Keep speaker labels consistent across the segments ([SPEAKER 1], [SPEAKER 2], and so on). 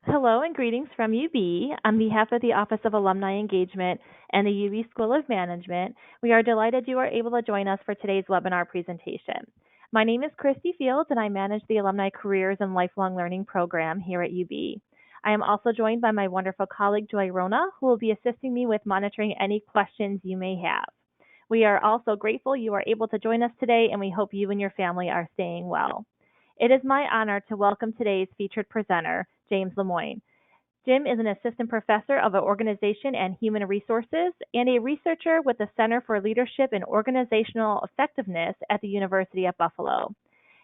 [SPEAKER 1] Hello and greetings from UB. On behalf of the Office of Alumni Engagement and the UB School of Management, we are delighted you are able to join us for today's webinar presentation. My name is Christy Fields and I manage the Alumni Careers and Lifelong Learning program here at UB. I am also joined by my wonderful colleague Joy Rona, who will be assisting me with monitoring any questions you may have. We are also grateful you are able to join us today and we hope you and your family are staying well. It is my honor to welcome today's featured presenter, James Lemoine. Jim is an assistant professor of organization and human resources and a researcher with the Center for Leadership and Organizational Effectiveness at the University of Buffalo.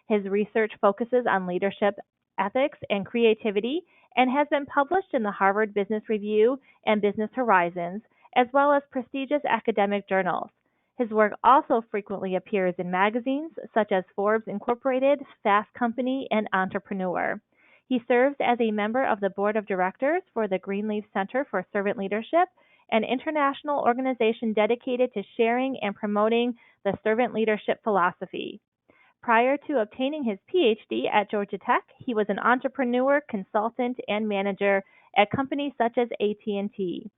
[SPEAKER 1] His research focuses on leadership, ethics, and creativity and has been published in the Harvard Business Review and Business Horizons, as well as prestigious academic journals. His work also frequently appears in magazines such as Forbes Incorporated, Fast Company, and Entrepreneur. He serves as a member of the board of directors for the Greenleaf Center for Servant Leadership, an international organization dedicated to sharing and promoting the servant leadership philosophy. Prior to obtaining his PhD at Georgia Tech, he was an entrepreneur, consultant, and manager at companies such as AT&T.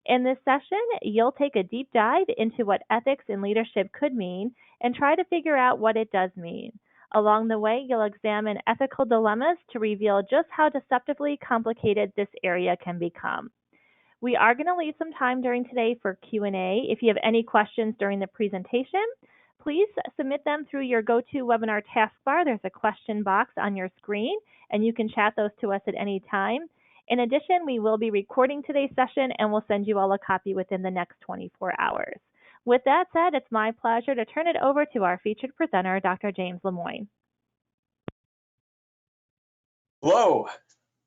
[SPEAKER 1] In this session, you'll take a deep dive into what ethics in leadership could mean and try to figure out what it does mean. Along the way, you'll examine ethical dilemmas to reveal just how deceptively complicated this area can become. We are going to leave some time during today for Q&A. If you have any questions during the presentation, please submit them through your GoToWebinar taskbar. There's a question box on your screen, and you can chat those to us at any time. In addition, we will be recording today's session and we'll send you all a copy within the next 24 hours. With that said, it's my pleasure to turn it over to our featured presenter, Dr. James Lemoine.
[SPEAKER 2] Hello,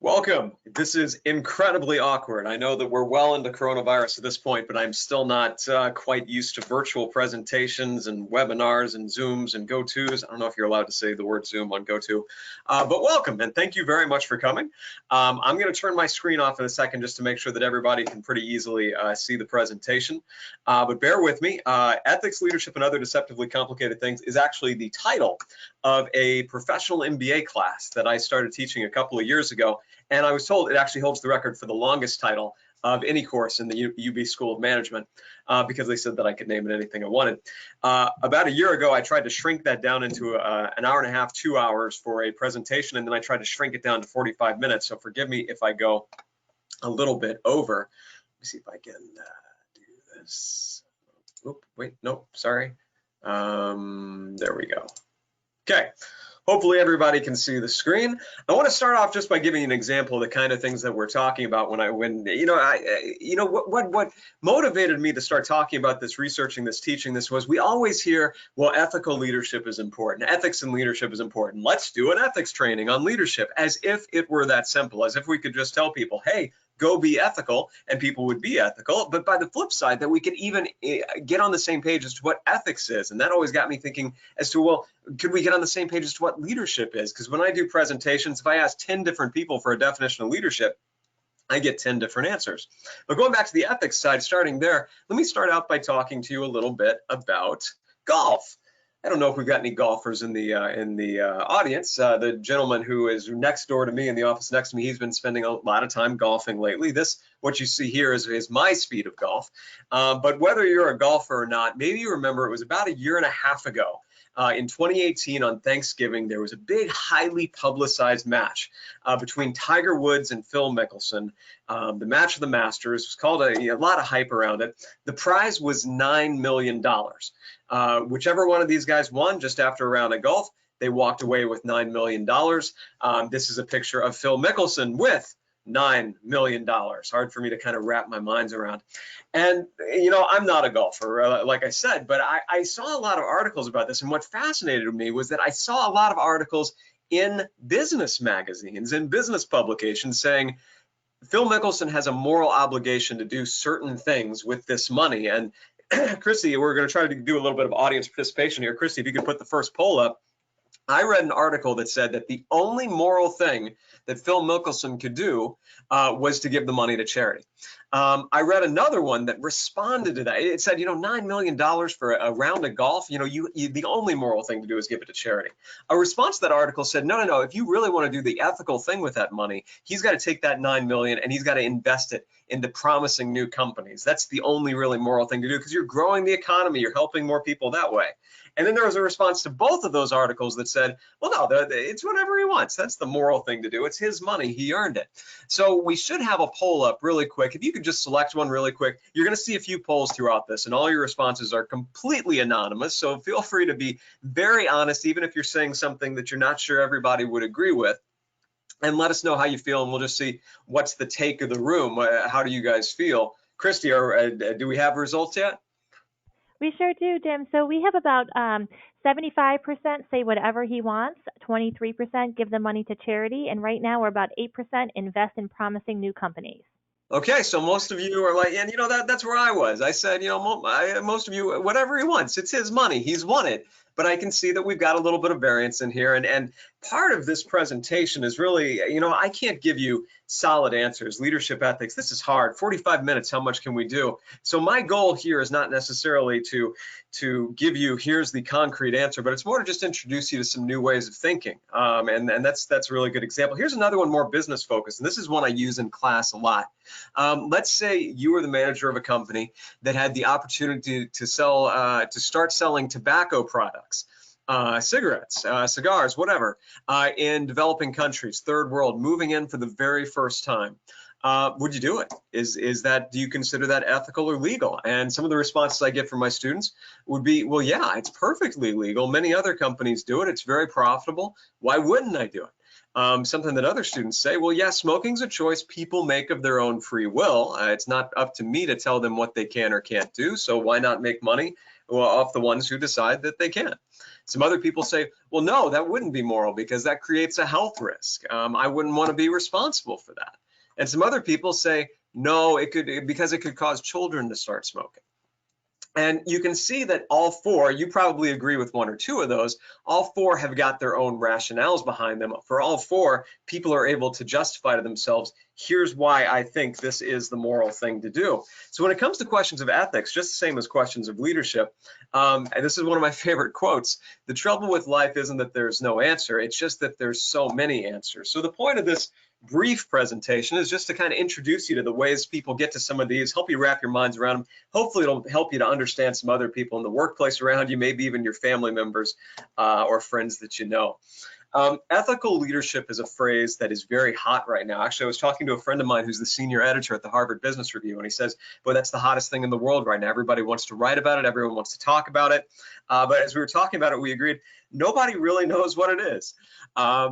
[SPEAKER 2] welcome. This is incredibly awkward. I know that we're well into coronavirus at this point, but I'm still not quite used to virtual presentations and webinars and Zooms and GoTos. I don't know if you're allowed to say the word Zoom on GoTo, but welcome and thank you very much for coming. I'm going to turn my screen off in a second just to make sure that everybody can pretty easily see the presentation, but bear with me. Ethics, Leadership, and Other Deceptively Complicated Things is actually the title of a professional MBA class that I started teaching a couple of years ago. And I was told it actually holds the record for the longest title of any course in the UB School of Management because they said that I could name it anything I wanted. About a year ago, I tried to shrink that down into an hour and a half, 2 hours for a presentation, and then I tried to shrink it down to 45 minutes. So forgive me if I go a little bit over. Let me see if I can do this. Oop, wait, nope, sorry. There we go. Okay. Hopefully everybody can see the screen. I want to start off just by giving an example of the kind of things that we're talking about what motivated me to start talking about this, researching this, teaching this was we always hear, well, ethical leadership is important. Ethics and leadership is important. Let's do an ethics training on leadership, as if it were that simple, as if we could just tell people, hey, go be ethical, and people would be ethical. But by the flip side, that we could even get on the same page as to what ethics is. And that always got me thinking as to, well, could we get on the same page as to what leadership is? Because when I do presentations, if I ask 10 different people for a definition of leadership, I get 10 different answers. But going back to the ethics side, starting there, let me start out by talking to you a little bit about golf. I don't know if we've got any golfers in the audience. The gentleman who is next door to me in the office next to me, he's been spending a lot of time golfing lately. What you see here is my speed of golf. But whether you're a golfer or not, maybe you remember it was about a year and a half ago. In 2018 on Thanksgiving, there was a big, highly publicized match between Tiger Woods and Phil Mickelson. The match of the Masters was called a lot of hype around it. The prize was $9 million. Whichever one of these guys won just after a round of golf, they walked away with $9 million. This is a picture of Phil Mickelson with $9 million. Hard for me to kind of wrap my mind around. And, I'm not a golfer, like I said, but I saw a lot of articles about this. And what fascinated me was that I saw a lot of articles in business magazines and business publications saying, Phil Mickelson has a moral obligation to do certain things with this money. And Christy, we're going to try to do a little bit of audience participation here. Christy, if you could put the first poll up. I read an article that said that the only moral thing that Phil Mickelson could do was to give the money to charity. I read another one that responded to that. It said, $9 million for a round of golf, the only moral thing to do is give it to charity. A response to that article said, no. If you really want to do the ethical thing with that money, he's got to take that $9 million and he's got to invest it into promising new companies. That's the only really moral thing to do because you're growing the economy. You're helping more people that way. And then there was a response to both of those articles that said, well, no, it's whatever he wants. That's the moral thing to do. It's his money. He earned it. So we should have a poll up really quick. If you could just select one really quick, you're going to see a few polls throughout this, and all your responses are completely anonymous. So feel free to be very honest, even if you're saying something that you're not sure everybody would agree with. And let us know how you feel, and we'll just see what's the take of the room. How do you guys feel? Christy, do we have results yet?
[SPEAKER 1] We sure do, Jim. So we have about 75% say whatever he wants, 23% give the money to charity, and right now we're about 8% invest in promising new companies.
[SPEAKER 2] Okay, so most of you are like, and that's where I was. I said, most of you, whatever he wants, it's his money, he's won it. But I can see that we've got a little bit of variance in here, and part of this presentation is really, I can't give you solid answers. Leadership ethics, this is hard. 45 minutes, how much can we do? So my goal here is not necessarily to give you, here's the concrete answer, but it's more to just introduce you to some new ways of thinking. And that's a really good example. Here's another one more business focused, and this is one I use in class a lot. Let's say you were the manager of a company that had the opportunity to start selling tobacco products, cigarettes, cigars, whatever, in developing countries, third world, moving in for the very first time. Would you do it? Do you consider that ethical or legal? And some of the responses I get from my students would be, well, yeah, it's perfectly legal. Many other companies do it. It's very profitable. Why wouldn't I do it? Something that other students say, well, yeah, smoking's a choice people make of their own free will. It's not up to me to tell them what they can or can't do. So why not make money off the ones who decide that they can? Some other people say, well, no, that wouldn't be moral because that creates a health risk. I wouldn't want to be responsible for that. And some other people say, no, because it could cause children to start smoking. And you can see that all four, you probably agree with one or two of those, all four have got their own rationales behind them. For all four, people are able to justify to themselves, here's why I think this is the moral thing to do. So when it comes to questions of ethics, just the same as questions of leadership, and this is one of my favorite quotes, the trouble with life isn't that there's no answer, it's just that there's so many answers. So the point of this brief presentation is just to kind of introduce you to the ways people get to some of these, help you wrap your minds around them. Hopefully it'll help you to understand some other people in the workplace around you, maybe even your family members or friends that you know. Ethical leadership is a phrase that is very hot right now. Actually, I was talking to a friend of mine who's the senior editor at the Harvard Business Review, and he says, boy, that's the hottest thing in the world right now. Everybody wants to write about it. Everyone wants to talk about it. But as we were talking about it, we agreed nobody really knows what it is.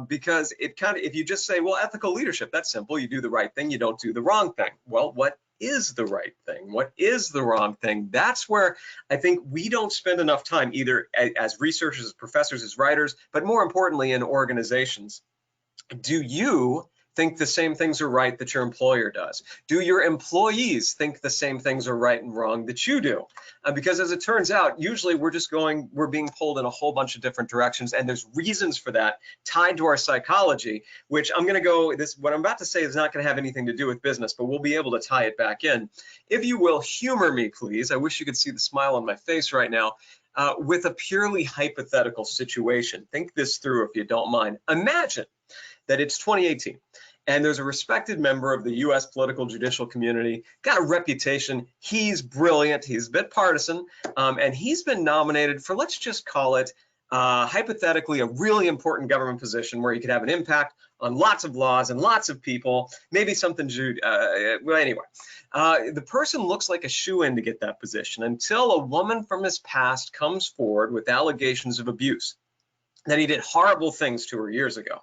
[SPEAKER 2] Because if you just say, well, ethical leadership, that's simple. You do the right thing, you don't do the wrong thing. Well, what is the right thing? What is the wrong thing? That's where I think we don't spend enough time, either as researchers, as professors, as writers, but more importantly in organizations. Do you think the same things are right that your employer does? Do your employees think the same things are right and wrong that you do? Because as it turns out, usually we're being pulled in a whole bunch of different directions, and there's reasons for that tied to our psychology, which what I'm about to say is not going to have anything to do with business, but we'll be able to tie it back in. If you will, humor me, please. I wish you could see the smile on my face right now. With a purely hypothetical situation. Think this through if you don't mind. Imagine that it's 2018. And there's a respected member of the U.S. political judicial community, got a reputation. He's brilliant. He's a bit partisan. And he's been nominated for, let's just call it, hypothetically, a really important government position where he could have an impact on lots of laws and lots of people, maybe something, well, anyway. The person looks like a shoo-in to get that position until a woman from his past comes forward with allegations of abuse, that he did horrible things to her years ago.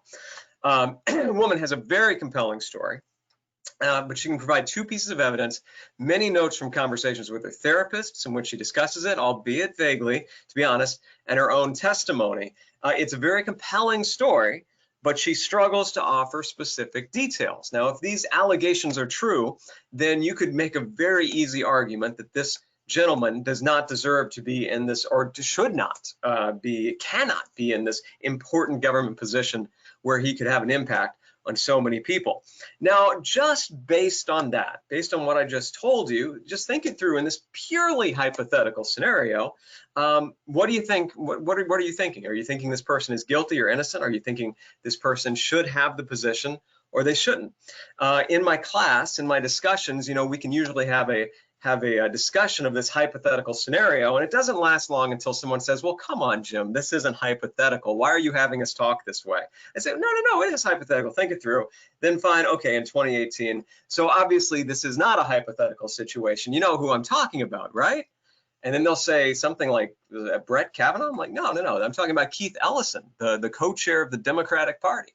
[SPEAKER 2] The woman has a very compelling story, but she can provide two pieces of evidence, many notes from conversations with her therapists in which she discusses it, albeit vaguely, to be honest, and her own testimony. It's a very compelling story, but she struggles to offer specific details. Now, if these allegations are true, then you could make a very easy argument that this gentleman does not deserve to be in this, or should not cannot be in this important government position where he could have an impact on so many people. Now, just based on that, based on what I just told you, just think it through in this purely hypothetical scenario. What do you think? What are you thinking? Are you thinking this person is guilty or innocent? Are you thinking this person should have the position or they shouldn't? In my class, in my discussions, we can usually have a discussion of this hypothetical scenario, and it doesn't last long until someone says, well, come on, Jim, this isn't hypothetical. Why are you having us talk this way? I say, no, it is hypothetical. Think it through. Then fine, okay, in 2018. So obviously this is not a hypothetical situation. You know who I'm talking about, right? And then they'll say something like, Brett Kavanaugh? I'm like, no. I'm talking about Keith Ellison, the co-chair of the Democratic Party.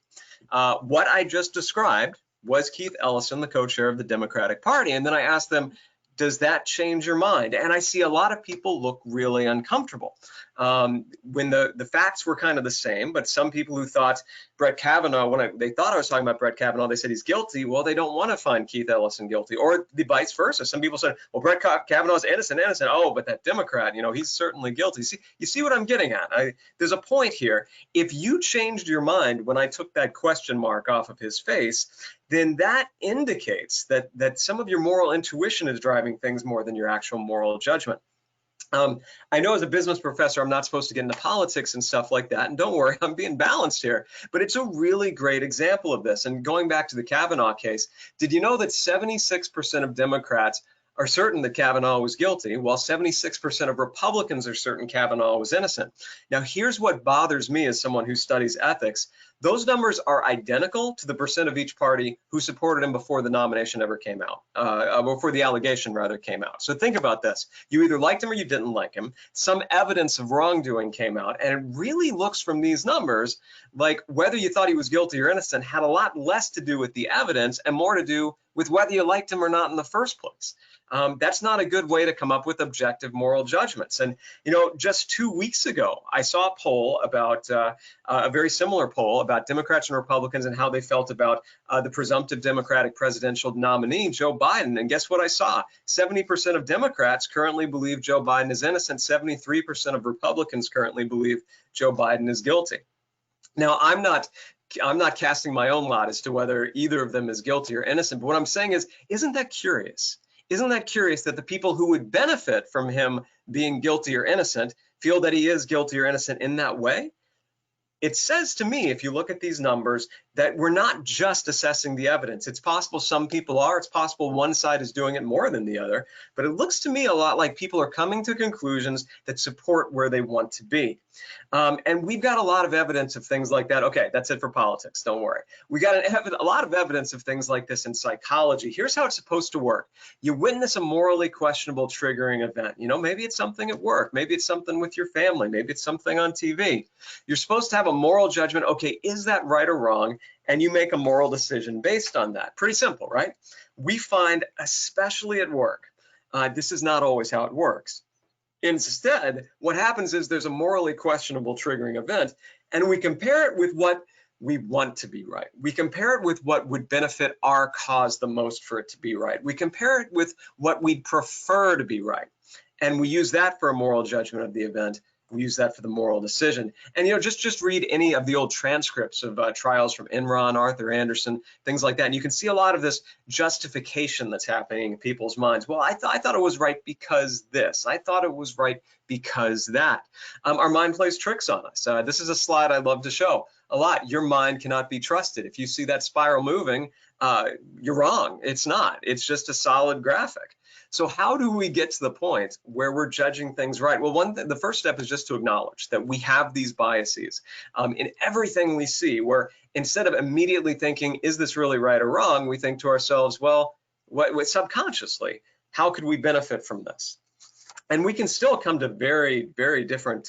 [SPEAKER 2] What I just described was Keith Ellison, the co-chair of the Democratic Party. And then I asked them, does that change your mind? And I see a lot of people look really uncomfortable. When the facts were kind of the same, but some people who thought Brett Kavanaugh, when they thought I was talking about Brett Kavanaugh, they said he's guilty. Well, they don't want to find Keith Ellison guilty, or the vice versa. Some people said, well, Brett Kavanaugh is innocent. Oh, but that Democrat, he's certainly guilty. You see what I'm getting at? There's a point here. If you changed your mind when I took that question mark off of his face, then that indicates that some of your moral intuition is driving things more than your actual moral judgment. I know as a business professor, I'm not supposed to get into politics and stuff like that. And don't worry, I'm being balanced here. But it's a really great example of this. And going back to the Kavanaugh case, did you know that 76% of Democrats are certain that Kavanaugh was guilty, while 76% of Republicans are certain Kavanaugh was innocent? Now, here's what bothers me as someone who studies ethics. Those numbers are identical to the percent of each party who supported him before the nomination ever came out, before the allegation rather came out. So think about this. You either liked him or you didn't like him. Some evidence of wrongdoing came out, and it really looks from these numbers like whether you thought he was guilty or innocent had a lot less to do with the evidence and more to do with whether you liked him or not in the first place. That's not a good way to come up with objective moral judgments. And, just 2 weeks ago, I saw a poll about a very similar poll about Democrats and Republicans and how they felt about the presumptive Democratic presidential nominee, Joe Biden. And guess what I saw? 70% of Democrats currently believe Joe Biden is innocent. 73% of Republicans currently believe Joe Biden is guilty. Now, I'm not casting my own lot as to whether either of them is guilty or innocent. But what I'm saying is, isn't that curious? Isn't that curious that the people who would benefit from him being guilty or innocent feel that he is guilty or innocent in that way? It says to me, if you look at these numbers, that we're not just assessing the evidence. It's possible some people are. It's possible one side is doing it more than the other. But it looks to me a lot like people are coming to conclusions that support where they want to be. And we've got a lot of evidence of things like that. Okay, that's it for politics. Don't worry. We got a lot of evidence of things like this in psychology. Here's how it's supposed to work. You witness a morally questionable triggering event. Maybe it's something at work. Maybe it's something with your family. Maybe it's something on TV. You're supposed to have a moral judgment. Okay, is that right or wrong? And you make a moral decision based on that. Pretty simple, right? We find, especially at work, this is not always how it works. Instead, what happens is there's a morally questionable triggering event, and we compare it with what we want to be right. We compare it with what would benefit our cause the most for it to be right. We compare it with what we'd prefer to be right. And we use that for a moral judgment of the event. We use that for the moral decision. And, just read any of the old transcripts of trials from Enron, Arthur Anderson, things like that. And you can see a lot of this justification that's happening in people's minds. Well, I thought it was right because this. I thought it was right because that. Our mind plays tricks on us. This is a slide I love to show a lot. Your mind cannot be trusted. If you see that spiral moving, you're wrong. It's not. It's just a solid graphic. So how do we get to the point where we're judging things right? Well, the first step is just to acknowledge that we have these biases in everything we see, where instead of immediately thinking, is this really right or wrong, we think to ourselves, well, what subconsciously, how could we benefit from this? And we can still come to very, very different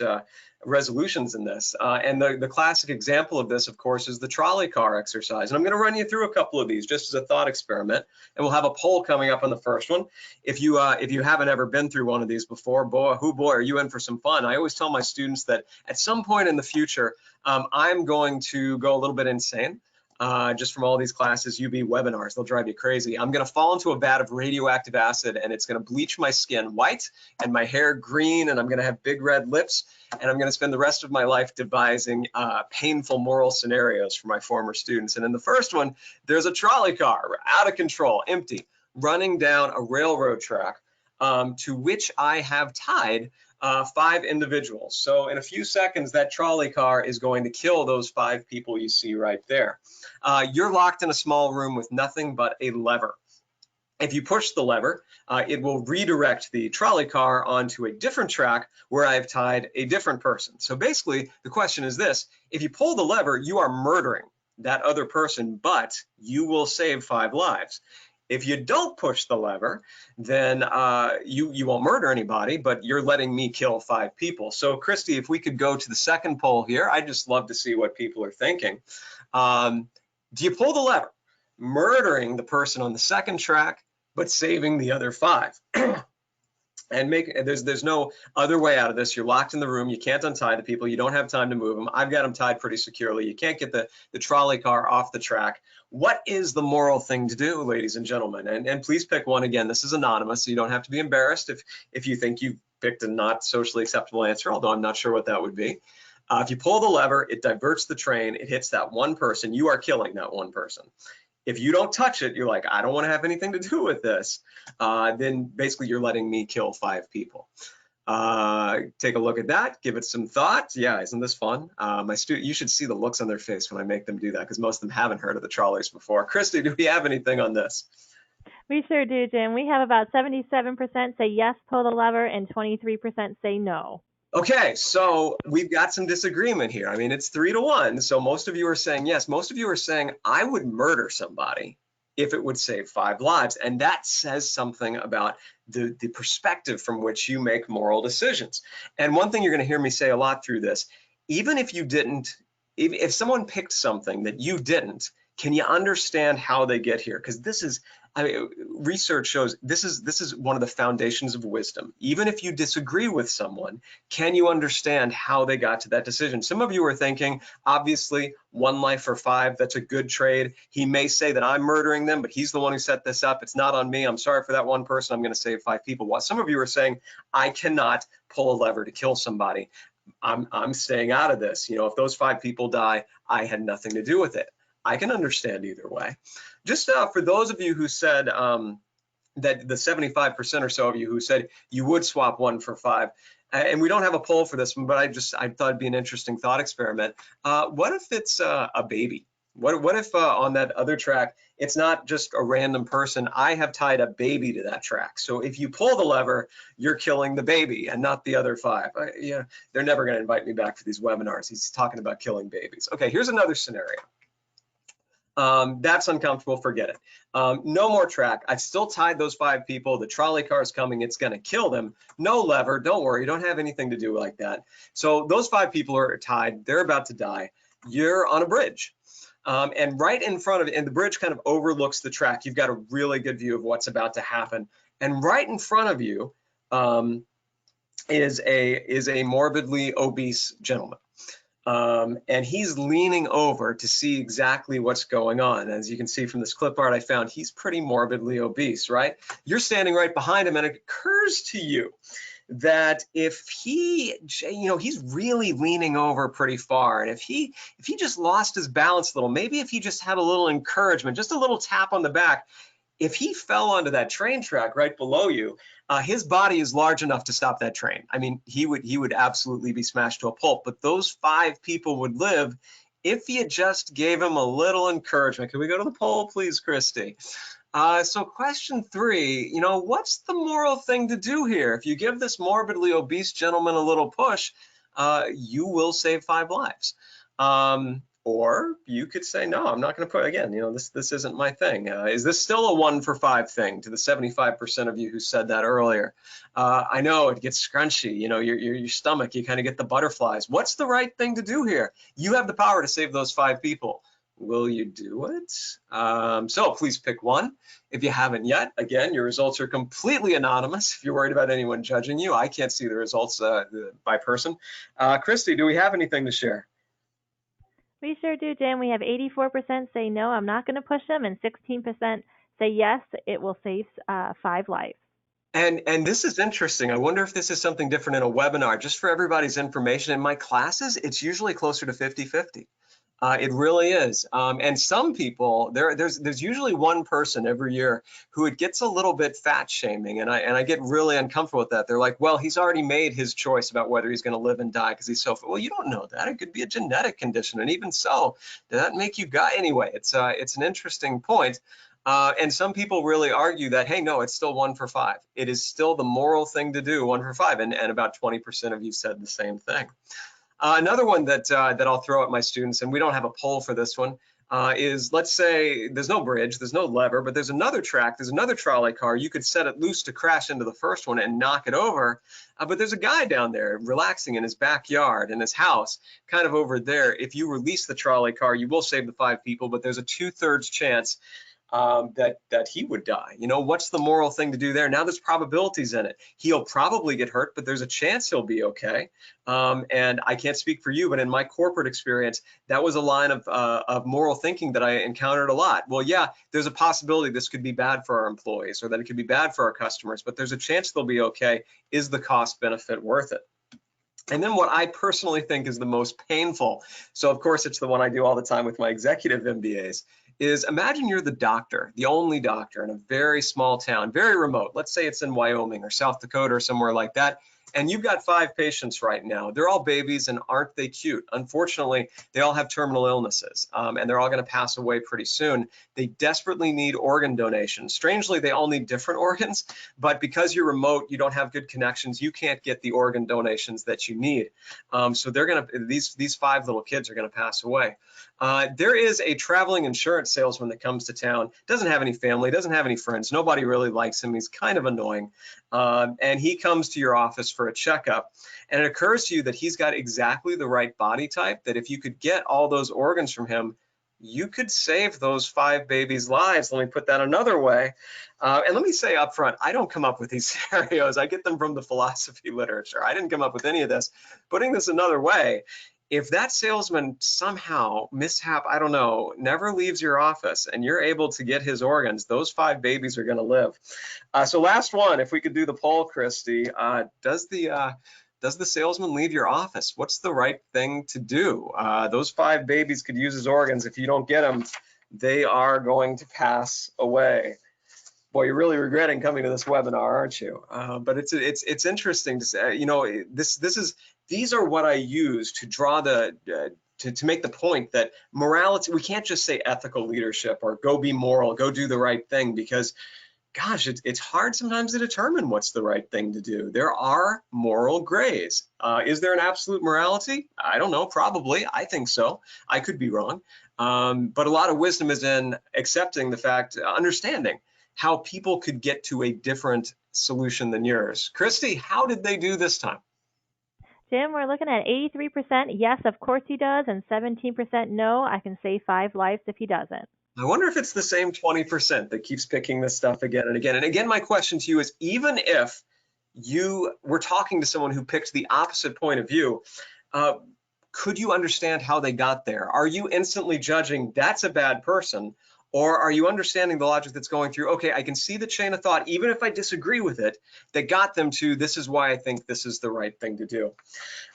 [SPEAKER 2] resolutions in this. And the classic example of this, of course, is the trolley car exercise. And I'm going to run you through a couple of these just as a thought experiment. And we'll have a poll coming up on the first one. If you haven't ever been through one of these before, boy, are you in for some fun. I always tell my students that at some point in the future, I'm going to go a little bit insane. just from all these classes, UB webinars. They'll drive you crazy. I'm going to fall into a vat of radioactive acid, and it's going to bleach my skin white and my hair green, and I'm going to have big red lips, and I'm going to spend the rest of my life devising painful moral scenarios for my former students. And in the first one, there's a trolley car, out of control, empty, running down a railroad track to which I have tied 5 individuals. So in a few seconds, that trolley car is going to kill those 5 people you see right there. You're locked in a small room with nothing but a lever. If you push the lever, it will redirect the trolley car onto a different track where I've tied a different person. So basically, the question is this: if you pull the lever, you are murdering that other person, but you will save 5 lives. If you don't push the lever, then you won't murder anybody, but you're letting me kill 5 people. So Christy, if we could go to the second poll here, I'd just love to see what people are thinking. Do you pull the lever, murdering the person on the second track, but saving the other 5? And there's no other way out of this. You're locked in the room. You can't untie the people. You don't have time to move them. I've got them tied pretty securely. You can't get the trolley car off the track. What is the moral thing to do, ladies and gentlemen? And please pick one. Again, this is anonymous, so you don't have to be embarrassed if you think you picked a not socially acceptable answer, although I'm not sure what that would be. If you pull the lever, it diverts the train. It hits that one person. You are killing that one person. If you don't touch it, you're like, I don't want to have anything to do with this. Then basically you're letting me kill 5 people. Take a look at that, give it some thought. Yeah, isn't this fun? You should see the looks on their face when I make them do that, because most of them haven't heard of the trolleys before. Christy, do we have anything on this?
[SPEAKER 1] We sure do, Jim. We have about 77% say yes, pull the lever, and 23% say no.
[SPEAKER 2] Okay, so we've got some disagreement here. I mean, it's 3-1. So most of you are saying yes. Most of you are saying I would murder somebody if it would save 5 lives. And that says something about the perspective from which you make moral decisions. And one thing you're going to hear me say a lot through this, even if you didn't, if someone picked something that you didn't, can you understand how they get here? Because this is, research shows this is one of the foundations of wisdom. Even if you disagree with someone, can you understand how they got to that decision? Some of you are thinking, obviously, 1 life for 5, that's a good trade. He may say that I'm murdering them, but he's the one who set this up. It's not on me. I'm sorry for that one person. I'm going to save 5 people. While some of you are saying, I cannot pull a lever to kill somebody. I'm staying out of this. You know, if those 5 people die, I had nothing to do with it. I can understand either way. Just for those of you who said that the 75% or so of you who said you would swap 1 for 5, and we don't have a poll for this one, but I thought it'd be an interesting thought experiment. What if it's a baby? What if on that other track, it's not just a random person? I have tied a baby to that track. So if you pull the lever, you're killing the baby and not the other 5. Yeah, they're never going to invite me back for these webinars. He's talking about killing babies. Okay, here's another scenario. That's uncomfortable, forget it. No more track. I've still tied those 5 people. The trolley car is coming, it's gonna kill them. No lever, don't worry, you don't have anything to do like that. So those 5 people are tied, they're about to die. You're on a bridge. And right in front of it, and the bridge kind of overlooks the track. You've got a really good view of what's about to happen. And right in front of you is a morbidly obese gentleman. And he's leaning over to see exactly what's going on. As you can see from this clip art I found, he's pretty morbidly obese, right? You're standing right behind him, and it occurs to you that if he, you know, he's really leaning over pretty far, and if he just lost his balance a little, maybe if he just had a little encouragement, just a little tap on the back, if he fell onto that train track right below you, his body is large enough to stop that train. I mean, he would absolutely be smashed to a pulp, but those 5 people would live if you just gave him a little encouragement. Can we go to the poll, please, Christy? So question 3, you know, what's the moral thing to do here? If you give this morbidly obese gentleman a little push, you will save 5 lives. Or you could say, no, I'm not going to put, again, you know, this isn't my thing. Is this still a 1 for 5 thing to the 75% of you who said that earlier? I know it gets scrunchy, you know, your stomach, you kind of get the butterflies. What's the right thing to do here? You have the power to save those 5 people. Will you do it? So please pick one. If you haven't yet, again, your results are completely anonymous. If you're worried about anyone judging you, I can't see the results by person. Christy, do we have anything to share?
[SPEAKER 1] We sure do, Jim. We have 84% say no, I'm not going to push them, and 16% say yes, it will save 5 lives.
[SPEAKER 2] And this is interesting. I wonder if this is something different in a webinar. Just for everybody's information, in my classes, it's usually closer to 50-50. It really is. And some people, there's usually one person every year who it gets a little bit fat shaming, and I get really uncomfortable with that. They're like, well, he's already made his choice about whether he's going to live and die because he's so. Well, you don't know that. It could be a genetic condition, and even so, does that make you die anyway? It's an interesting point. And some people really argue that, hey, no, it's still 1 for 5. It is still the moral thing to do, 1 for 5, and about 20% of you said the same thing. Another one that I'll throw at my students, and we don't have a poll for this one, is, let's say there's no bridge, there's no lever, but there's another track, there's another trolley car. You could set it loose to crash into the first one and knock it over, but there's a guy down there relaxing in his backyard, in his house, kind of over there. If you release the trolley car, you will save the 5 people, but there's a 2/3 chance that he would die. You know, what's the moral thing to do there? Now there's probabilities in it. He'll probably get hurt, but there's a chance he'll be okay. And I can't speak for you, but in my corporate experience, that was a line of moral thinking that I encountered a lot. Well, yeah, there's a possibility this could be bad for our employees or that it could be bad for our customers, but there's a chance they'll be okay. Is the cost benefit worth it? And then what I personally think is the most painful, so of course it's the one I do all the time with my executive MBAs, is imagine you're the doctor, the only doctor in a very small town, very remote. Let's say it's in Wyoming or South Dakota or somewhere like that. And you've got 5 patients right now. They're all babies, and aren't they cute? Unfortunately, they all have terminal illnesses, and they're all going to pass away pretty soon. They desperately need organ donations. Strangely, they all need different organs, but because you're remote, you don't have good connections, you can't get the organ donations that you need. So they're going to, these 5 little kids are going to pass away. There is a traveling insurance salesman that comes to town, doesn't have any family, doesn't have any friends, nobody really likes him, he's kind of annoying, and he comes to your office for a checkup, and it occurs to you that he's got exactly the right body type, that if you could get all those organs from him, you could save those 5 babies' lives. Let me put that another way. And let me say up front, I don't come up with these scenarios. I get them from the philosophy literature. I didn't come up with any of this. Putting this another way, if that salesman somehow, mishap, I don't know, never leaves your office and you're able to get his organs, those 5 babies are going to live. So last one, if we could do the poll, Christy, does the salesman leave your office? What's the right thing to do? Those 5 babies could use his organs. If you don't get them, they are going to pass away. Boy, you're really regretting coming to this webinar, aren't you? But it's interesting to say, you know, these are what I use to draw to make the point that morality, we can't just say ethical leadership or go be moral, go do the right thing, because gosh, it's hard sometimes to determine what's the right thing to do. There are moral grays. Is there an absolute morality? I don't know, probably. I think so. I could be wrong. But a lot of wisdom is in accepting the fact, understanding how people could get to a different solution than yours. Christy, how did they do this time?
[SPEAKER 1] Jim, we're looking at 83% yes, of course he does, and 17% no, I can save 5 lives if he doesn't.
[SPEAKER 2] I wonder if it's the same 20% that keeps picking this stuff again and again. And again, my question to you is, even if you were talking to someone who picked the opposite point of view, could you understand how they got there? Are you instantly judging that's a bad person? Or are you understanding the logic that's going through, okay, I can see the chain of thought, even if I disagree with it, that got them to, this is why I think this is the right thing to do.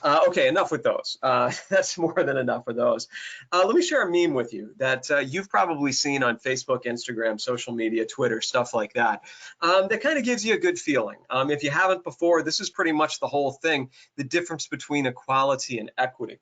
[SPEAKER 2] Okay, enough with those. That's more than enough for those. Let me share a meme with you that you've probably seen on Facebook, Instagram, social media, Twitter, stuff like that. That kind of gives you a good feeling. If you haven't before, this is pretty much the whole thing, the difference between equality and equity.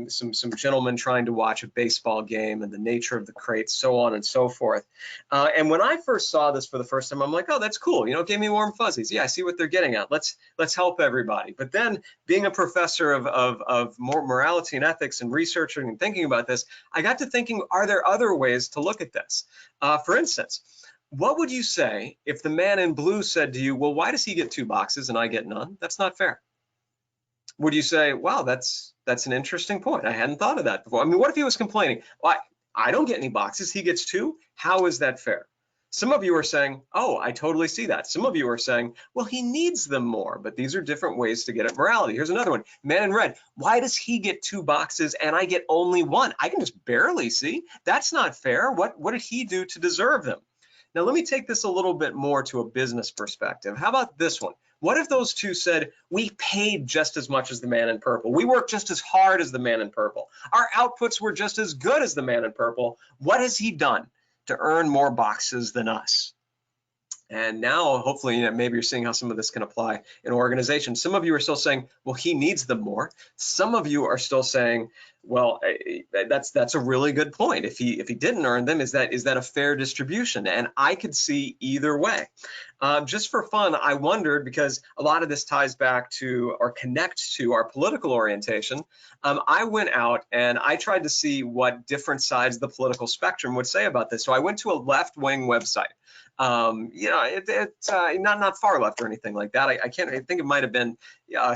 [SPEAKER 2] Some gentlemen trying to watch a baseball game and the nature of the crates, so on and so forth. And when I first saw this for the first time, I'm like, oh, that's cool. You know, it gave me warm fuzzies. Yeah, I see what they're getting at. Let's help everybody. But then being a professor of more morality and ethics and researching and thinking about this, I got to thinking, are there other ways to look at this? For instance, what would you say if the man in blue said to you, well, why does he get 2 boxes and I get none? That's not fair. Would you say, wow, that's an interesting point. I hadn't thought of that before. I mean, what if he was complaining? Well, I don't get any boxes. He gets 2. How is that fair? Some of you are saying, oh, I totally see that. Some of you are saying, well, he needs them more, but these are different ways to get at morality. Here's another one. Man in red, why does he get 2 boxes and I get only 1? I can just barely see. That's not fair. What did he do to deserve them? Now, let me take this a little bit more to a business perspective. How about this one? What if those two said, we paid just as much as the man in purple? We worked just as hard as the man in purple. Our outputs were just as good as the man in purple. What has he done to earn more boxes than us? And now, hopefully, maybe you're seeing how some of this can apply in organizations. Some of you are still saying, well, he needs them more. Some of you are still saying, well, that's a really good point. If he didn't earn them, is that a fair distribution? And I could see either way. Just for fun, I wondered, because a lot of this ties back to or connects to our political orientation. I went out and I tried to see what different sides of the political spectrum would say about this. So I went to a left-wing website. It's not far left or anything like that. I think it might have been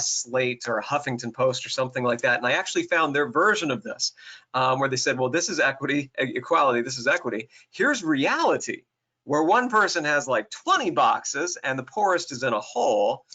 [SPEAKER 2] Slate or a Huffington Post or something like that. And I actually found their version of this, where they said, well, this is equality, this is equity. Here's reality, where one person has like 20 boxes and the poorest is in a hole.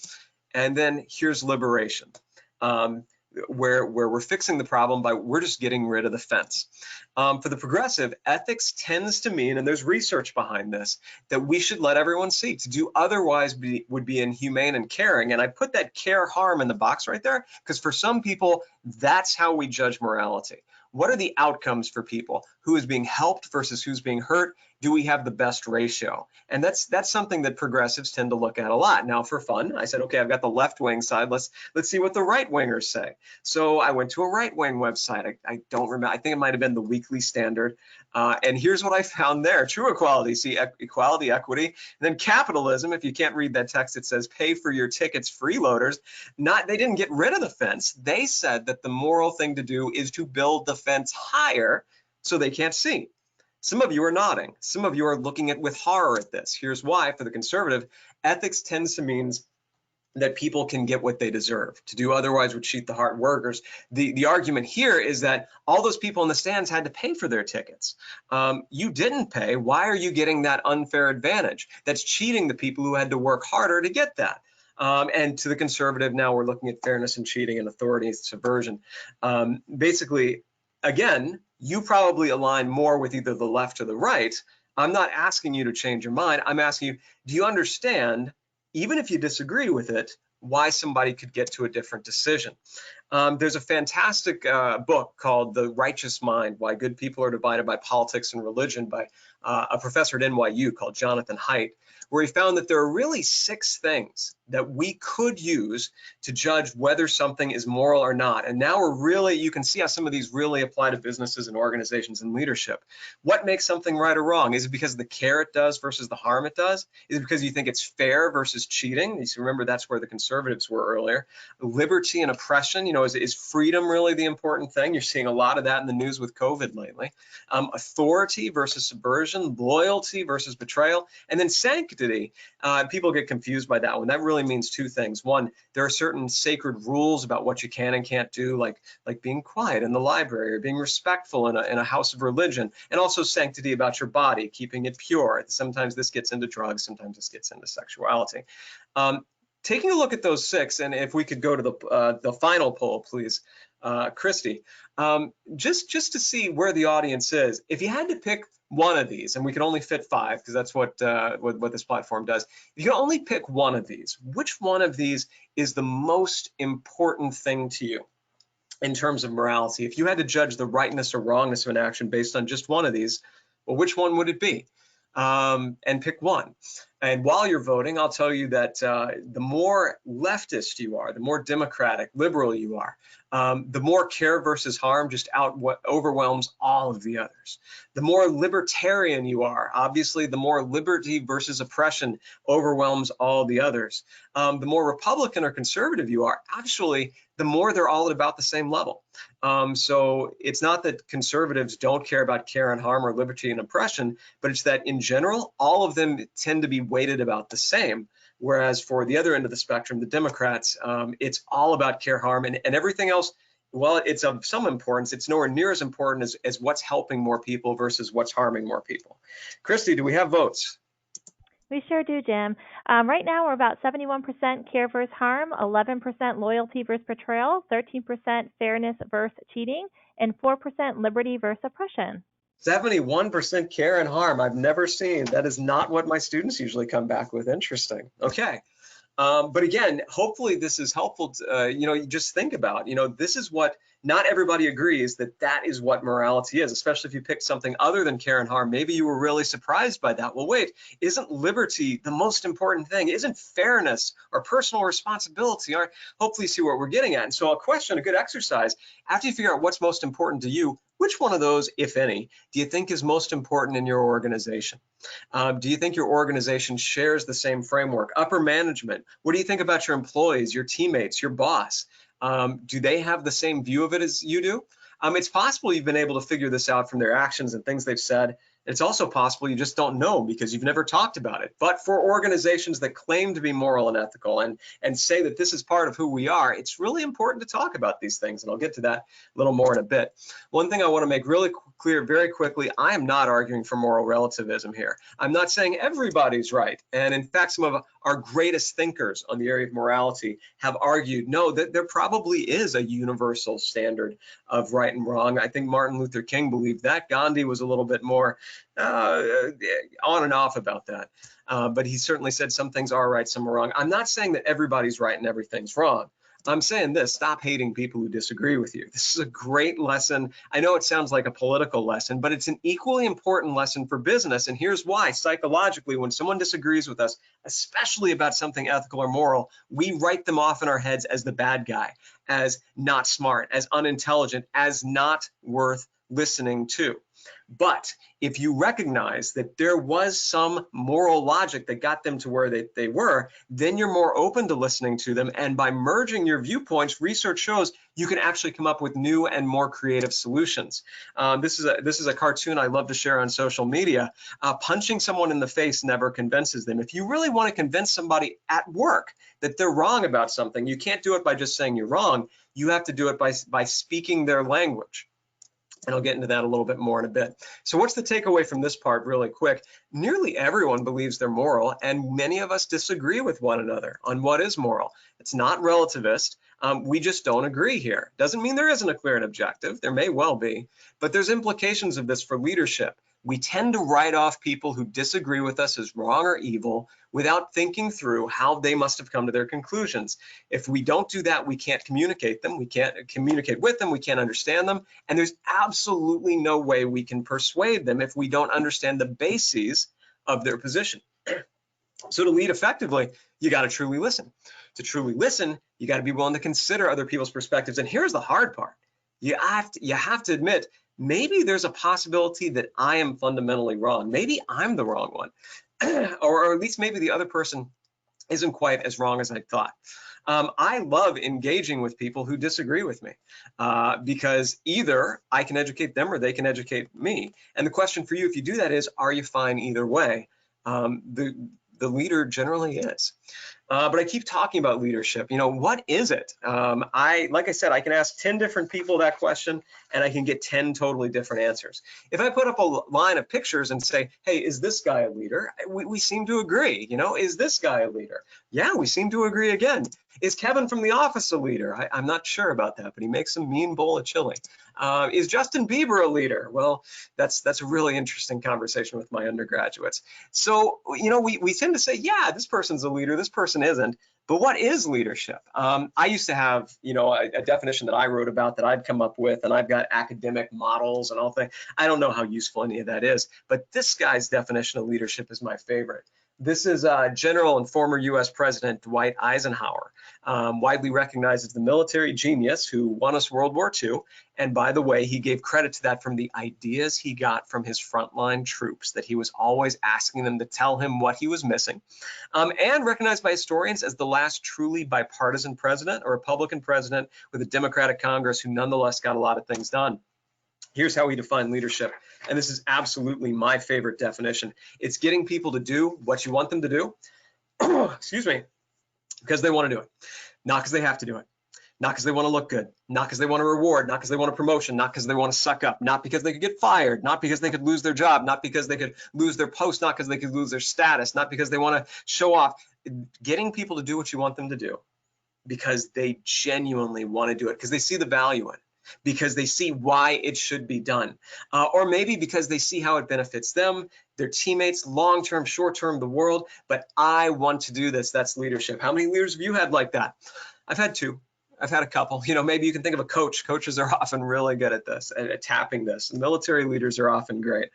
[SPEAKER 2] And then here's liberation, where we're fixing the problem by we're just getting rid of the fence. For the progressive, ethics tends to mean, and there's research behind this, that we should let everyone see. To do otherwise would be inhumane and caring. And I put that care harm in the box right there because for some people, that's how we judge morality. What are the outcomes for people? Who is being helped versus who's being hurt? Do we have the best ratio? And that's something that progressives tend to look at a lot. Now, for fun, I said, okay, I've got the left wing side. Let's see what the right wingers say. So I went to a right wing website. I don't remember. I think it might have been the Weekly Standard. And here's what I found there. True equality, see equality, equity. And then capitalism, if you can't read that text, it says pay for your tickets, freeloaders. They didn't get rid of the fence. They said that the moral thing to do is to build the fence higher so they can't see. Some of you are nodding. Some of you are looking at with horror at this. Here's why. For the conservative, ethics tends to mean that people can get what they deserve. To do otherwise would cheat the hard workers. The argument here is that all those people in the stands had to pay for their tickets. You didn't pay. Why are you getting that unfair advantage? That's cheating the people who had to work harder to get that. And to the conservative, now we're looking at fairness and cheating and authority subversion. Basically, again, you probably align more with either the left or the right. I'm not asking you to change your mind. I'm asking you, do you understand, even if you disagree with it, why somebody could get to a different decision? There's a fantastic book called The Righteous Mind, Why Good People Are Divided by Politics and Religion by a professor at NYU called Jonathan Haidt, where he found that there are really 6 things that we could use to judge whether something is moral or not. And now you can see how some of these really apply to businesses and organizations and leadership. What makes something right or wrong? Is it because of the care it does versus the harm it does? Is it because you think it's fair versus cheating? You remember that's where the conservatives were earlier. Liberty and oppression, is freedom really the important thing? You're seeing a lot of that in the news with COVID lately. Authority versus subversion, loyalty versus betrayal, and then sanctity. People get confused by that one. That really means 2 things. One, there are certain sacred rules about what you can and can't do, like being quiet in the library or being respectful in a house of religion, and also sanctity about your body, keeping it pure. Sometimes this gets into drugs, sometimes this gets into sexuality. Taking a look at those 6, and if we could go to the final poll, please, Christy, just to see where the audience is. If you had to pick one of these, and we can only fit 5 because that's what this platform does. If you can only pick one of these, which one of these is the most important thing to you in terms of morality? If you had to judge the rightness or wrongness of an action based on just one of these, well, which one would it be? And pick one. And while you're voting, I'll tell you that the more leftist you are, the more democratic, liberal you are, the more care versus harm just overwhelms all of the others. The more libertarian you are, obviously, the more liberty versus oppression overwhelms all the others. The more Republican or conservative you are, actually, the more they're all at about the same level. So it's not that conservatives don't care about care and harm or liberty and oppression, but it's that in general, all of them tend to be weighted about the same. Whereas for the other end of the spectrum, the Democrats, it's all about care, harm, and everything else. Well, it's of some importance. It's nowhere near as important as what's helping more people versus what's harming more people. Christy, do we have votes?
[SPEAKER 1] We sure do, Jim. Right now, we're about 71% care versus harm, 11% loyalty versus betrayal, 13% fairness versus cheating, and 4% liberty versus oppression.
[SPEAKER 2] 71% care and harm. I've never seen. That is not what my students usually come back with. Interesting. Okay. But again, hopefully this is helpful to, you just think about, this is what not everybody agrees that is what morality is, especially if you pick something other than care and harm. Maybe you were really surprised by that. Well, wait, isn't liberty the most important thing? Isn't fairness or personal responsibility? Or hopefully you see what we're getting at. And so a question, a good exercise, after you figure out what's most important to you, which one of those, if any, do you think is most important in your organization? Do you think your organization shares the same framework? Upper management, what do you think about your employees, your teammates, your boss? Do they have the same view of it as you do? It's possible you've been able to figure this out from their actions and things they've said. It's also possible you just don't know because you've never talked about it. But for organizations that claim to be moral and ethical and say that this is part of who we are, it's really important to talk about these things. And I'll get to that a little more in a bit. One thing I want to make really clear very quickly, I am not arguing for moral relativism here. I'm not saying everybody's right. And in fact, some of our greatest thinkers on the area of morality have argued, no, that there probably is a universal standard of right and wrong. I think Martin Luther King believed that. Gandhi was a little bit more on and off about that. But he certainly said some things are right, some are wrong. I'm not saying that everybody's right and everything's wrong. I'm saying this, stop hating people who disagree with you. This is a great lesson. I know it sounds like a political lesson, but it's an equally important lesson for business. And here's why. Psychologically, when someone disagrees with us, especially about something ethical or moral, we write them off in our heads as the bad guy, as not smart, as unintelligent, as not worth listening to. But if you recognize that there was some moral logic that got them to where they were, then you're more open to listening to them. And by merging your viewpoints, research shows you can actually come up with new and more creative solutions. This is a cartoon I love to share on social media. Punching someone in the face never convinces them. If you really want to convince somebody at work that they're wrong about something, you can't do it by just saying you're wrong. You have to do it by speaking their language. And I'll get into that a little bit more in a bit. So what's the takeaway from this part really quick? Nearly everyone believes they're moral, and many of us disagree with one another on what is moral. It's not relativist. We just don't agree here. Doesn't mean there isn't a clear and objective. There may well be, but there's implications of this for leadership. We tend to write off people who disagree with us as wrong or evil without thinking through how they must have come to their conclusions. If we don't do that, we can't communicate them. We can't communicate with them. We can't understand them. And there's absolutely no way we can persuade them if we don't understand the bases of their position. So to lead effectively, you got to truly listen. To truly listen, you got to be willing to consider other people's perspectives. And here's the hard part. You have to admit, maybe there's a possibility that I am fundamentally wrong. Maybe I'm the wrong one, or at least maybe the other person isn't quite as wrong as I thought. I love engaging with people who disagree with me because either I can educate them or they can educate me. And the question for you, if you do that, is, are you fine either way? The leader generally is. But I keep talking about leadership. What is it? Like I said, I can ask 10 different people that question and I can get 10 totally different answers. If I put up a line of pictures and say, hey, is this guy a leader? We seem to agree. Is this guy a leader? Yeah, we seem to agree again. Is Kevin from The Office a leader? I'm not sure about that, but he makes a mean bowl of chili. Is Justin Bieber a leader? Well, that's a really interesting conversation with my undergraduates. So, we tend to say, yeah, this person's a leader, this person isn't. But what is leadership? I used to have, a definition that I wrote about that I'd come up with, and I've got academic models and all things. I don't know how useful any of that is, but this guy's definition of leadership is my favorite. This is General and former U.S. President Dwight Eisenhower, widely recognized as the military genius who won us World War II. And by the way, he gave credit to that from the ideas he got from his frontline troops, that he was always asking them to tell him what he was missing, and recognized by historians as the last truly bipartisan president, a Republican president with a Democratic Congress who nonetheless got a lot of things done. Here's how he defined leadership. And this is absolutely my favorite definition. It's getting people to do what you want them to do, excuse me, because they want to do it, not because they have to do it. not because they want to look good, not because they want a reward, not because they want a promotion, not because they want to suck up, not because they could get fired, not because they could lose their job, not because they could lose their post, not because they could lose their status, not because they want to show off. Getting people to do what you want them to do because they genuinely want to do it, because they see the value in it, because they see why it should be done, or maybe because they see how it benefits them, their teammates, long-term, short-term, the world. But I want to do this. That's leadership. How many leaders have you had like that? I've had two. I've had a couple. Maybe you can think of a coach. Coaches are often really good at this, at tapping this. Military leaders are often great.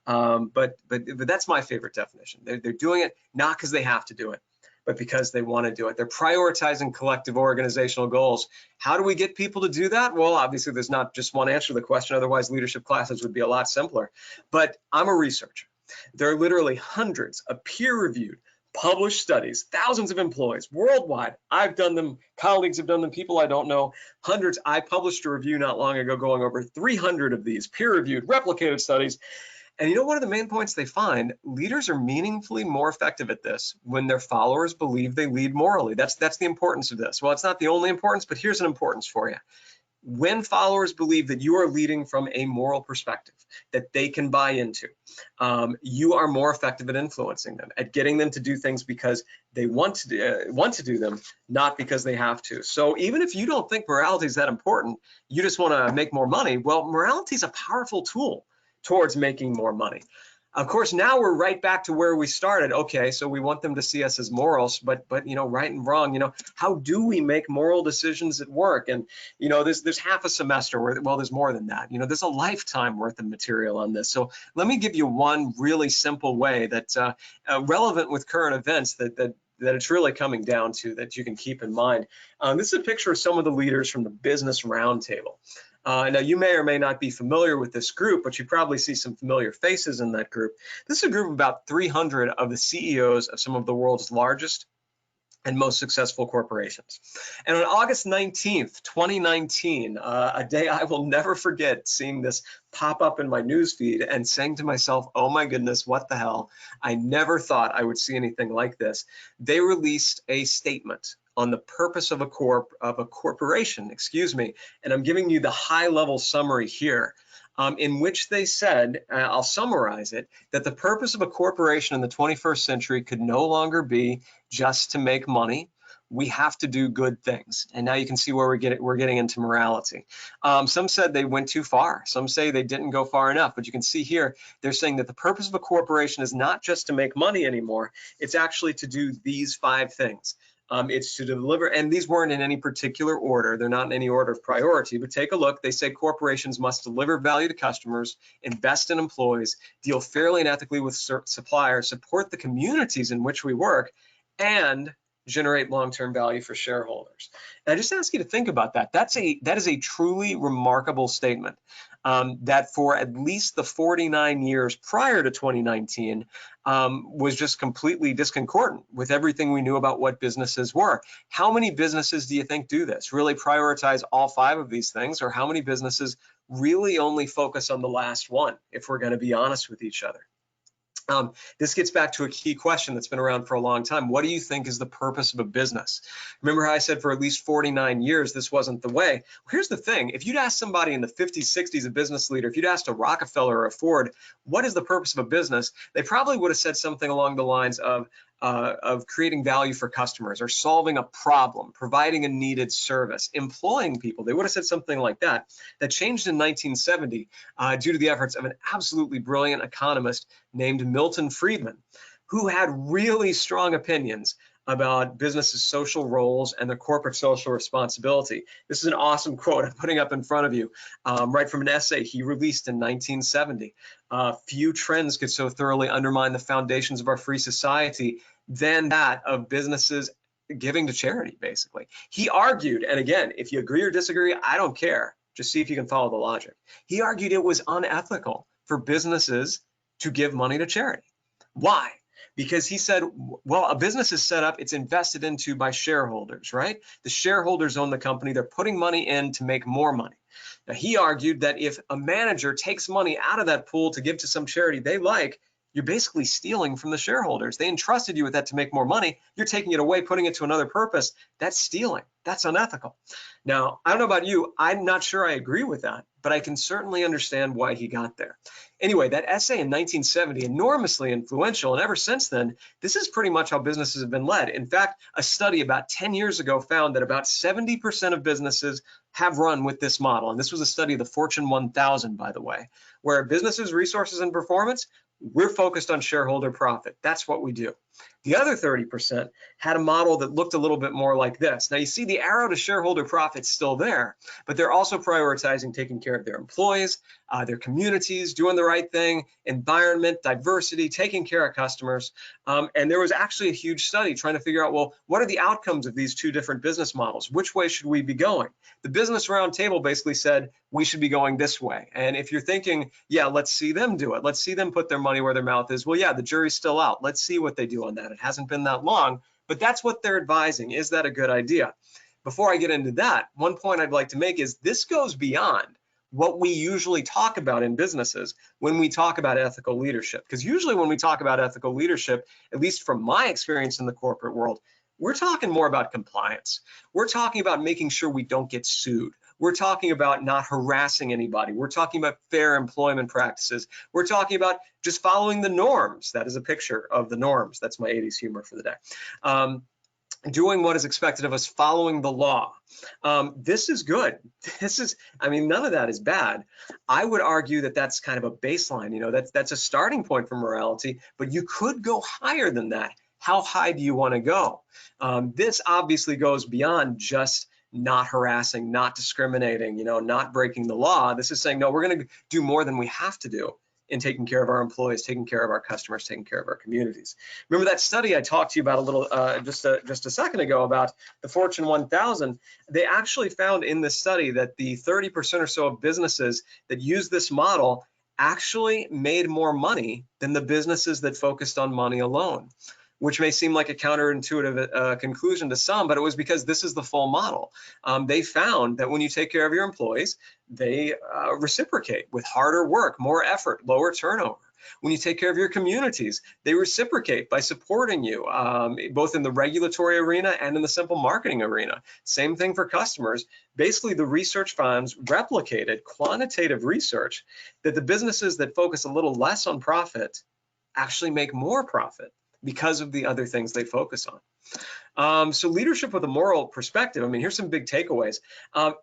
[SPEAKER 2] But that's my favorite definition. They're doing it not because they have to do it, but because they want to do it. They're prioritizing collective organizational goals. How do we get people to do that? Well, obviously, there's not just one answer to the question. Otherwise, leadership classes would be a lot simpler. But I'm a researcher. There are literally hundreds of peer-reviewed, published studies, thousands of employees worldwide. I've done them, colleagues have done them, people I don't know, hundreds. I published a review not long ago going over 300 of these peer-reviewed, replicated studies. And one of the main points they find, leaders are meaningfully more effective at this when their followers believe they lead morally. That's the importance of this. Well, it's not the only importance, but here's an importance for you. When followers believe that you are leading from a moral perspective that they can buy into, you are more effective at influencing them, at getting them to do things because they want to do them, not because they have to. So even if you don't think morality is that important, you just want to make more money. Well, morality is a powerful tool towards making more money. Of course, now we're right back to where we started. Okay, so we want them to see us as morals, but right and wrong, how do we make moral decisions at work? And there's half a semester where, well, there's more than that. There's a lifetime worth of material on this. So let me give you one really simple way that's relevant with current events that it's really coming down to, that you can keep in mind. This is a picture of some of the leaders from the Business Roundtable. Now, you may or may not be familiar with this group, but you probably see some familiar faces in that group. This is a group of about 300 of the CEOs of some of the world's largest and most successful corporations. And on August 19th, 2019, a day I will never forget, seeing this pop up in my newsfeed and saying to myself, oh my goodness, what the hell? I never thought I would see anything like this. They released a statement on the purpose of a corporation, and I'm giving you the high-level summary here, in which they said, I'll summarize it, that the purpose of a corporation in the 21st century could no longer be just to make money. We have to do good things. And now you can see where we're getting into morality. Some said they went too far. Some say they didn't go far enough. But you can see here, they're saying that the purpose of a corporation is not just to make money anymore. It's actually to do these 5 things. It's to deliver, and these weren't in any particular order. They're not in any order of priority, but take a look. They say corporations must deliver value to customers, invest in employees, deal fairly and ethically with suppliers, support the communities in which we work, and generate long-term value for shareholders. And I just ask you to think about that. That is a truly remarkable statement. That for at least the 49 years prior to 2019 was just completely discordant with everything we knew about what businesses were. How many businesses do you think do this? Really prioritize all 5 of these things, or how many businesses really only focus on the last one, if we're going to be honest with each other? This gets back to a key question that's been around for a long time. What do you think is the purpose of a business? Remember how I said for at least 49 years, this wasn't the way? Well, here's the thing. If you'd asked somebody in the 50s, 60s, a business leader, if you'd asked a Rockefeller or a Ford, what is the purpose of a business? They probably would have said something along the lines of creating value for customers, or solving a problem, providing a needed service, employing people. They would have said something like that. That changed in 1970 due to the efforts of an absolutely brilliant economist named Milton Friedman, who had really strong opinions about businesses' social roles and their corporate social responsibility. This is an awesome quote I'm putting up in front of you, right from an essay he released in 1970. Few trends could so thoroughly undermine the foundations of our free society than that of businesses giving to charity, basically. He argued, and again, if you agree or disagree, I don't care. Just see if you can follow the logic. He argued it was unethical for businesses to give money to charity. Why? Because he said, well, a business is set up, it's invested into by shareholders, right? The shareholders own the company, they're putting money in to make more money. Now, he argued that if a manager takes money out of that pool to give to some charity they like, you're basically stealing from the shareholders. They entrusted you with that to make more money. You're taking it away, putting it to another purpose. That's stealing. That's unethical. Now, I don't know about you. I'm not sure I agree with that, but I can certainly understand why he got there. Anyway, that essay in 1970, enormously influential, and ever since then, this is pretty much how businesses have been led. In fact, a study about 10 years ago found that about 70% of businesses have run with this model. And this was a study of the Fortune 1000, by the way, where businesses, resources, and performance, we're focused on shareholder profit. That's what we do. The other 30% had a model that looked a little bit more like this. Now you see the arrow to shareholder profit's still there, but they're also prioritizing taking care of their employees, their communities, doing the right thing, environment, diversity, taking care of customers. And there was actually a huge study trying to figure out, well, what are the outcomes of these two different business models? Which way should we be going? The Business Roundtable basically said we should be going this way. And if you're thinking, yeah, let's see them do it. Let's see them put their money where their mouth is. Well, yeah, the jury's still out. Let's see what they do on that. It hasn't been that long, but that's what they're advising. Is that a good idea? Before I get into that, one point I'd like to make is this goes beyond what we usually talk about in businesses when we talk about ethical leadership. Because usually when we talk about ethical leadership, at least from my experience in the corporate world, we're talking more about compliance. We're talking about making sure we don't get sued. We're talking about not harassing anybody. We're talking about fair employment practices. We're talking about just following the norms. That is a picture of the norms. That's my 80s humor for the day. Doing what is expected of us, following the law. This is good. I mean, none of that is bad. I would argue that that's kind of a baseline, that's a starting point for morality, but you could go higher than that. How high do you want to go? This obviously goes beyond just not harassing, not discriminating, not breaking the law. This is saying, no, we're going to do more than we have to do in taking care of our employees, taking care of our customers, taking care of our communities. Remember that study I talked to you about a little just a second ago about the Fortune 1000? They actually found in this study that the 30% or so of businesses that use this model actually made more money than the businesses that focused on money alone, which may seem like a counterintuitive conclusion to some, but it was because this is the full model. They found that when you take care of your employees, they reciprocate with harder work, more effort, lower turnover. When you take care of your communities, they reciprocate by supporting you, both in the regulatory arena and in the simple marketing arena. Same thing for customers. Basically, the research funds replicated quantitative research that the businesses that focus a little less on profit actually make more profit because of the other things they focus on. So leadership with a moral perspective, I mean, here's some big takeaways.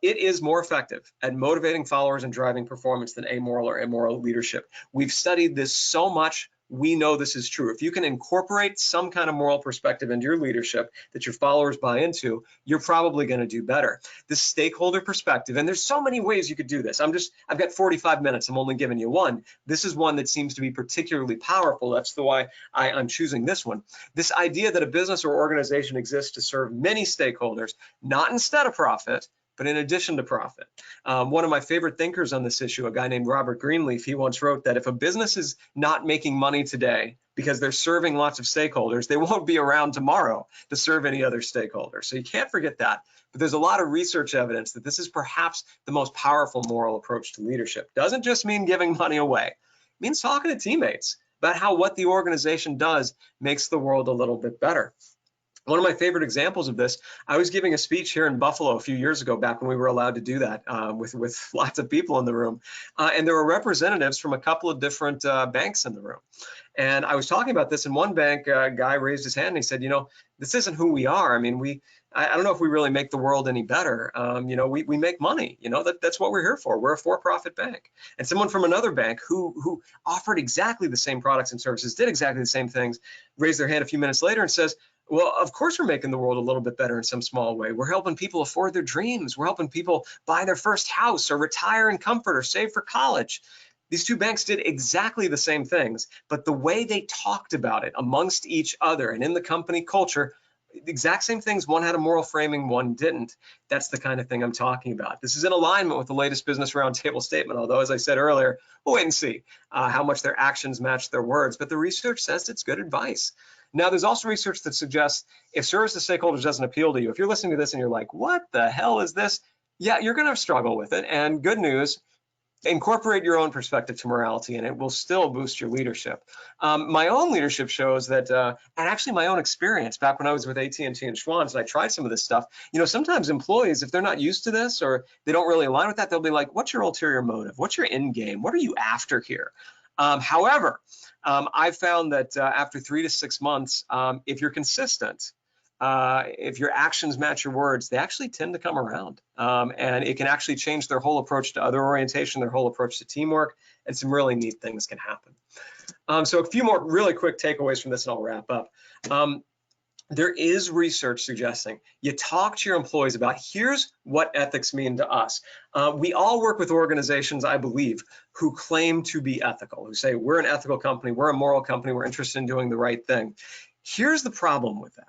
[SPEAKER 2] It is more effective at motivating followers and driving performance than amoral or immoral leadership. We've studied this so much. We know this is true. If you can incorporate some kind of moral perspective into your leadership that your followers buy into, you're probably going to do better. The stakeholder perspective, and there's so many ways you could do this. I've got 45 minutes. I'm only giving you one. This is one that seems to be particularly powerful. That's the why I'm choosing this one. This idea that a business or organization exists to serve many stakeholders, not instead of profit, but in addition to profit. One of my favorite thinkers on this issue, a guy named Robert Greenleaf, he once wrote that if a business is not making money today because they're serving lots of stakeholders, they won't be around tomorrow to serve any other stakeholders. So you can't forget that. But there's a lot of research evidence that this is perhaps the most powerful moral approach to leadership. Doesn't just mean giving money away. It means talking to teammates about how what the organization does makes the world a little bit better. One of my favorite examples of this, I was giving a speech here in Buffalo a few years ago, back when we were allowed to do that with lots of people in the room. And there were representatives from a couple of different banks in the room. And I was talking about this, and one bank guy raised his hand and he said, this isn't who we are. I mean, I don't know if we really make the world any better. We make money. That's what we're here for. We're a for-profit bank. And someone from another bank who offered exactly the same products and services, did exactly the same things, raised their hand a few minutes later and says, well, of course we're making the world a little bit better in some small way. We're helping people afford their dreams. We're helping people buy their first house or retire in comfort or save for college. These two banks did exactly the same things, but the way they talked about it amongst each other and in the company culture, the exact same things. One had a moral framing, one didn't. That's the kind of thing I'm talking about. This is in alignment with the latest Business Roundtable statement, although, as I said earlier, we'll wait and see how much their actions match their words, but the research says it's good advice. Now, there's also research that suggests if service to stakeholders doesn't appeal to you, if you're listening to this and you're like, what the hell is this? Yeah, you're going to struggle with it. And good news, incorporate your own perspective to morality, and it will still boost your leadership. My own leadership shows that, and actually my own experience back when I was with AT&T and Schwann's, and I tried some of this stuff. Sometimes employees, if they're not used to this or they don't really align with that, they'll be like, "What's your ulterior motive? What's your end game? What are you after here?" However, I've found that after 3 to 6 months, if you're consistent, if your actions match your words, they actually tend to come around. And it can actually change their whole approach to other orientation, their whole approach to teamwork, and some really neat things can happen. So a few more really quick takeaways from this and I'll wrap up. There is research suggesting you talk to your employees about here's what ethics mean to us. We all work with organizations, I believe, who claim to be ethical, who say we're an ethical company, we're a moral company, we're interested in doing the right thing. Here's the problem with that.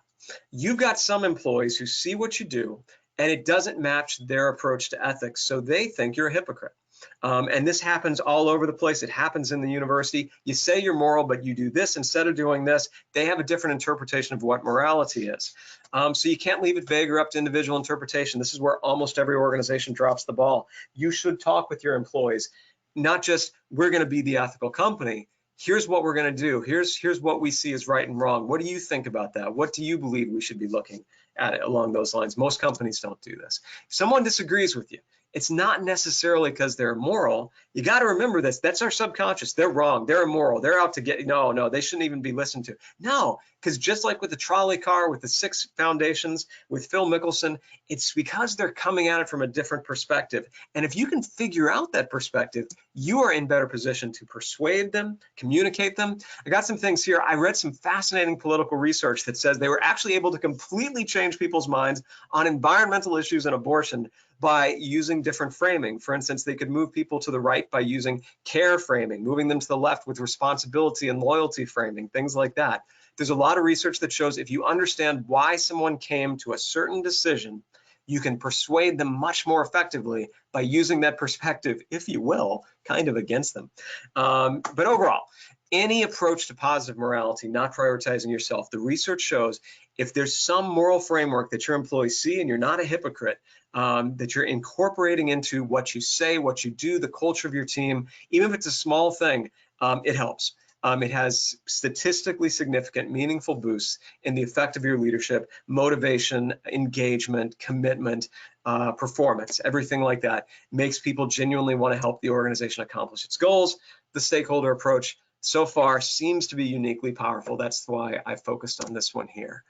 [SPEAKER 2] You've got some employees who see what you do and it doesn't match their approach to ethics, so they think you're a hypocrite. And this happens all over the place. It happens in the university. You say you're moral, but you do this instead of doing this. They have a different interpretation of what morality is. So you can't leave it vague or up to individual interpretation. This is where almost every organization drops the ball. You should talk with your employees, not just we're going to be the ethical company. Here's what we're going to do. Here's what we see as right and wrong. What do you think about that? What do you believe we should be looking at along those lines? Most companies don't do this. If someone disagrees with you, it's not necessarily because they're immoral. You got to remember this. That's our subconscious. They're wrong. They're immoral. They're out to get, no, they shouldn't even be listened to. No, because just like with the trolley car, with the 6 foundations, with Phil Mickelson, it's because they're coming at it from a different perspective. And if you can figure out that perspective, you are in better position to persuade them, communicate them. I got some things here. I read some fascinating political research that says they were actually able to completely change people's minds on environmental issues and abortion by using different framing. For instance, they could move people to the right by using care framing, moving them to the left with responsibility and loyalty framing, things like that. There's a lot of research that shows if you understand why someone came to a certain decision, you can persuade them much more effectively by using that perspective, if you will, kind of against them. But overall, any approach to positive morality, not prioritizing yourself, the research shows if there's some moral framework that your employees see and you're not a hypocrite, that you're incorporating into what you say, what you do, the culture of your team, even if it's a small thing, it helps. It has statistically significant, meaningful boosts in the effect of your leadership, motivation, engagement, commitment, performance, everything like that makes people genuinely want to help the organization accomplish its goals. The stakeholder approach so far seems to be uniquely powerful. That's why I focused on this one here.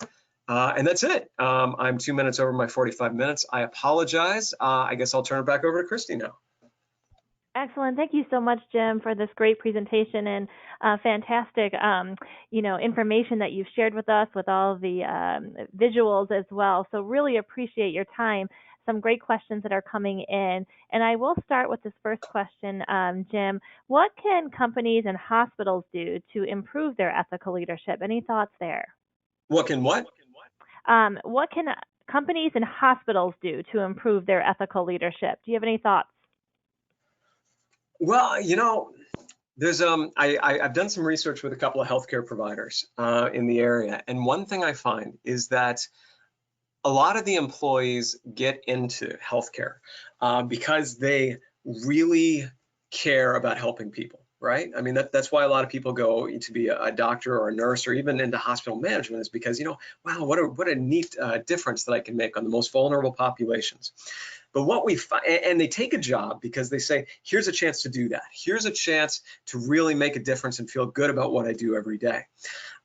[SPEAKER 2] And that's it. I'm 2 minutes over my 45 minutes. I apologize. I guess I'll turn it back over to Christy now.
[SPEAKER 1] Excellent. Thank you so much, Jim, for this great presentation and fantastic, information that you've shared with us with all the visuals as well. So really appreciate your time. Some great questions that are coming in. And I will start with this first question, Jim. What can companies and hospitals do to improve their ethical leadership? Any thoughts there?
[SPEAKER 2] What can what?
[SPEAKER 1] What can companies and hospitals do to improve their ethical leadership? Do you have any thoughts?
[SPEAKER 2] Well, there's I've done some research with a couple of healthcare providers in the area, and one thing I find is that a lot of the employees get into healthcare because they really care about helping people, right? I mean, that's why a lot of people go to be a doctor or a nurse or even into hospital management, is because, wow, what a neat difference that I can make on the most vulnerable populations. But what we find, and they take a job because they say, here's a chance to do that. Here's a chance to really make a difference and feel good about what I do every day.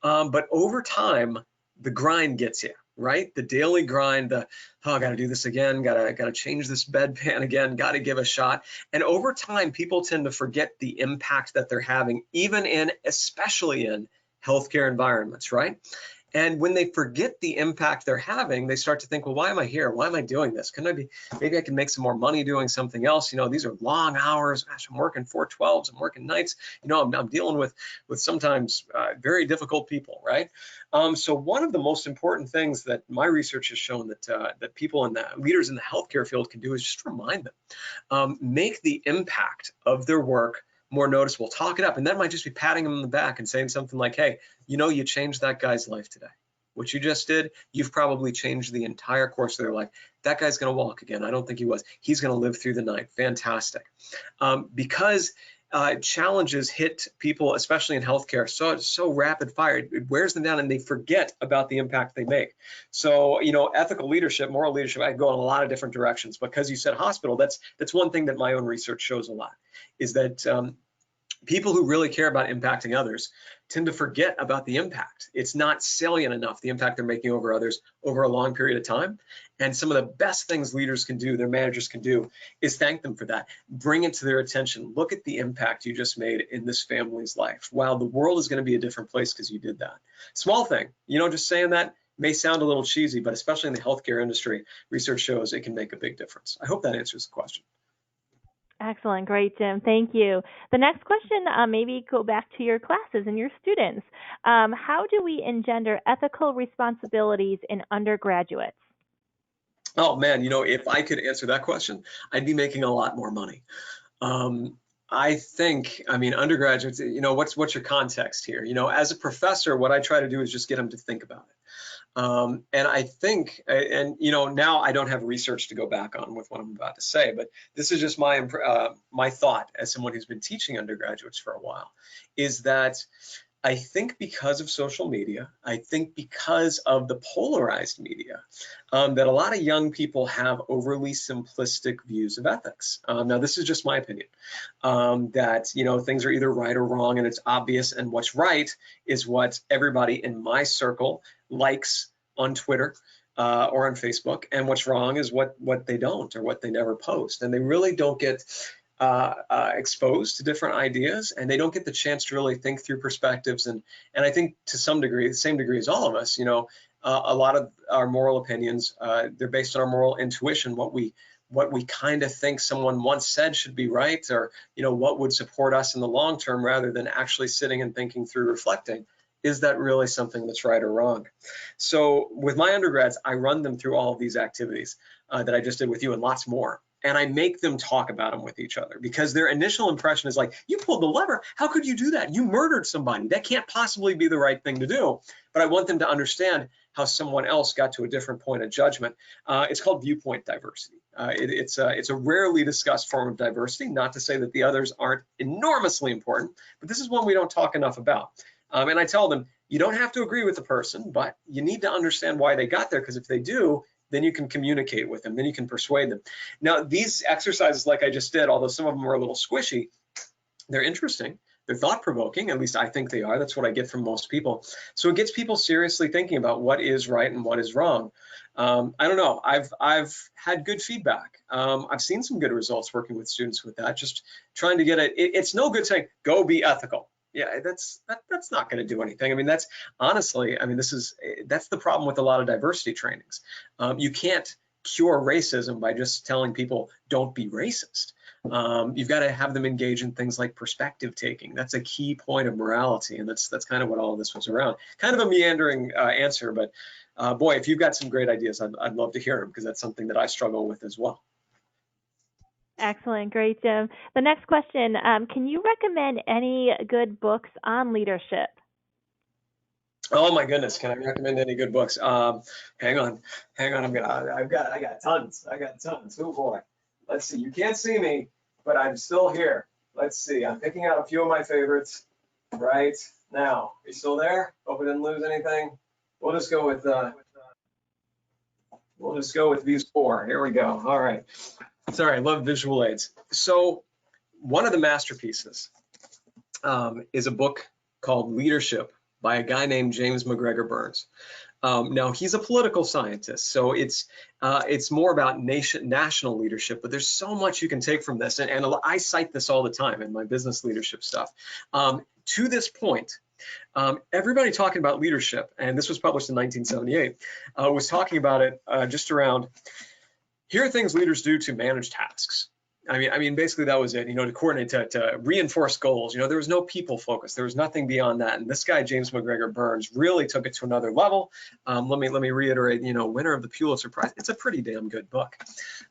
[SPEAKER 2] But over time, the grind gets you, right? The daily grind, I got to do this again, got to change this bedpan again, got to give a shot. And over time, people tend to forget the impact that they're having, especially in healthcare environments, right? And when they forget the impact they're having, they start to think, well, why am I here? Why am I doing this? Maybe I can make some more money doing something else. These are long hours. Gosh, I'm working 412s. I'm working nights. I'm dealing with sometimes very difficult people, right? So one of the most important things that my research has shown that people and the leaders in the healthcare field can do is just remind them, make the impact of their work more noticeable, talk it up. And that might just be patting them on the back and saying something like, hey, you changed that guy's life today what you just did, you've probably changed the entire course of their life. That guy's going to walk again. I don't think he was. He's going to live through the night. Fantastic. Because challenges hit people, especially in healthcare, so rapid fire. It wears them down, and they forget about the impact they make. So, ethical leadership, moral leadership, I go in a lot of different directions. Because you said hospital, that's one thing that my own research shows a lot, is that people who really care about impacting others tend to forget about the impact. It's not salient enough, the impact they're making over others over a long period of time. And some of the best things leaders can do, their managers can do, is thank them for that. Bring it to their attention. Look at the impact you just made in this family's life. Wow, the world is going to be a different place because you did that. Small thing, just saying that may sound a little cheesy, but especially in the healthcare industry, research shows it can make a big difference. I hope that answers the question.
[SPEAKER 1] Excellent. Great, Jim. Thank you. The next question, maybe go back to your classes and your students. How do we engender ethical responsibilities in undergraduates?
[SPEAKER 2] Oh man, if I could answer that question, I'd be making a lot more money. I think, undergraduates, what's your context here? As a professor, what I try to do is just get them to think about it. And I think, now I don't have research to go back on with what I'm about to say, but this is just my thought as someone who's been teaching undergraduates for a while, is that I think because of social media, I think because of the polarized media, that a lot of young people have overly simplistic views of ethics. Now, this is just my opinion, that, things are either right or wrong, and it's obvious, and what's right is what everybody in my circle likes on Twitter or on Facebook, and what's wrong is what they don't, or what they never post. And they really don't get exposed to different ideas, and they don't get the chance to really think through perspectives. And I think to some degree, the same degree as all of us, a lot of our moral opinions, they're based on our moral intuition, what we kind of think someone once said should be right, or what would support us in the long term, rather than actually sitting and thinking through, reflecting, is that really something that's right or wrong? So with my undergrads, I run them through all of these activities that I just did with you, and lots more. And I make them talk about them with each other, because their initial impression is like, you pulled the lever. How could you do that? You murdered somebody. That can't possibly be the right thing to do. But I want them to understand how someone else got to a different point of judgment. It's called viewpoint diversity. It's a rarely discussed form of diversity, not to say that the others aren't enormously important, but this is one we don't talk enough about. And I tell them, you don't have to agree with the person, but you need to understand why they got there, because if they do, then you can communicate with them, then you can persuade them. Now, these exercises, like I just did, although some of them are a little squishy, they're interesting. They're thought-provoking, at least I think they are. That's what I get from most people. So it gets people seriously thinking about what is right and what is wrong. I don't know. I've had good feedback. I've seen some good results working with students with that, just trying to get it. It's no good saying, go be ethical. Yeah, that's not going to do anything. That's honestly, that's the problem with a lot of diversity trainings. You can't cure racism by just telling people don't be racist. You've got to have them engage in things like perspective taking. That's a key point of morality, and that's kind of what all of this was around. Kind of a meandering answer, but boy, if you've got some great ideas, I'd love to hear them, because that's something that I struggle with as well.
[SPEAKER 1] Excellent. Great, Jim. The next question, can you recommend any good books on leadership?
[SPEAKER 2] Oh my goodness, can I recommend any good books? Hang on. I got tons. Oh boy. Let's see. You can't see me, but I'm still here. Let's see. I'm picking out a few of my favorites right now. Are you still there? Hope I didn't lose anything. We'll just go with these four. Here we go. All right. Sorry, I love visual aids. So one of the masterpieces is a book called Leadership by a guy named James McGregor Burns. Now, he's a political scientist, so it's more about national leadership, but there's so much you can take from this, and I cite this all the time in my business leadership stuff. To this point, everybody talking about leadership, and this was published in 1978, was talking about it just around, here are things leaders do to manage tasks. I mean, basically that was it, to coordinate, to reinforce goals. There was no people focus. There was nothing beyond that. And this guy, James McGregor Burns, really took it to another level. Let me reiterate, winner of the Pulitzer Prize. It's a pretty damn good book.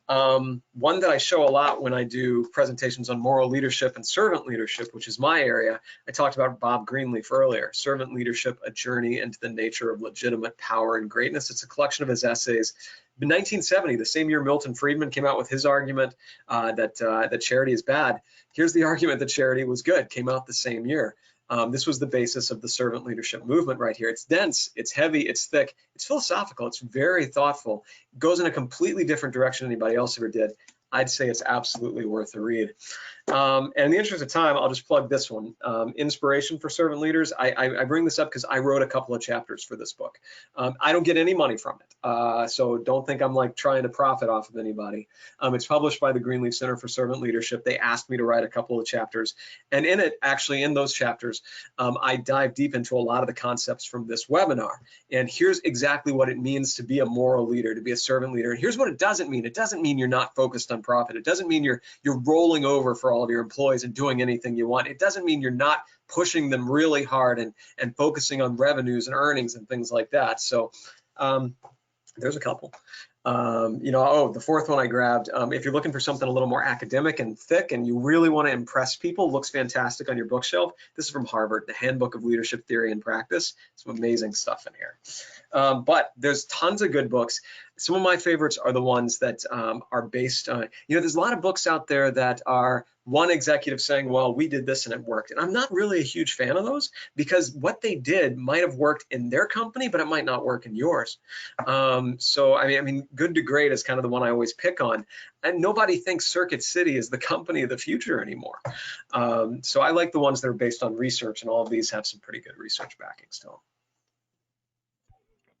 [SPEAKER 2] One that I show a lot when I do presentations on moral leadership and servant leadership, which is my area. I talked about Bob Greenleaf earlier, Servant Leadership, A Journey into the Nature of Legitimate Power and Greatness. It's a collection of his essays. In 1970, the same year Milton Friedman came out with his argument that charity is bad. Here's the argument that charity was good, came out the same year. This was the basis of the servant leadership movement right here. It's dense, it's heavy, it's thick, it's philosophical, it's very thoughtful. It goes in a completely different direction than anybody else ever did. I'd say it's absolutely worth a read. And in the interest of time, I'll just plug this one. Inspiration for Servant Leaders. I bring this up because I wrote a couple of chapters for this book. I don't get any money from it, so don't think I'm like trying to profit off of anybody. It's published by the Greenleaf Center for Servant Leadership. They asked me to write a couple of chapters, and in it, actually in those chapters, I dive deep into a lot of the concepts from this webinar. And here's exactly what it means to be a moral leader, to be a servant leader. And here's what it doesn't mean. It doesn't mean you're not focused on profit. It doesn't mean you're rolling over for all of your employees and doing anything you want. It doesn't mean you're not pushing them really hard and focusing on revenues and earnings and things like that. So there's a couple. The fourth one I grabbed, if you're looking for something a little more academic and thick and you really want to impress people, looks fantastic on your bookshelf. This is from Harvard, the Handbook of Leadership Theory and Practice. Some amazing stuff in here. But there's tons of good books. Some of my favorites are the ones that are based on, there's a lot of books out there that are one executive saying, well, we did this and it worked. And I'm not really a huge fan of those because what they did might have worked in their company, but it might not work in yours. So, I mean, Good to Great is kind of the one I always pick on. And nobody thinks Circuit City is the company of the future anymore. So I like the ones that are based on research, and all of these have some pretty good research backings to them.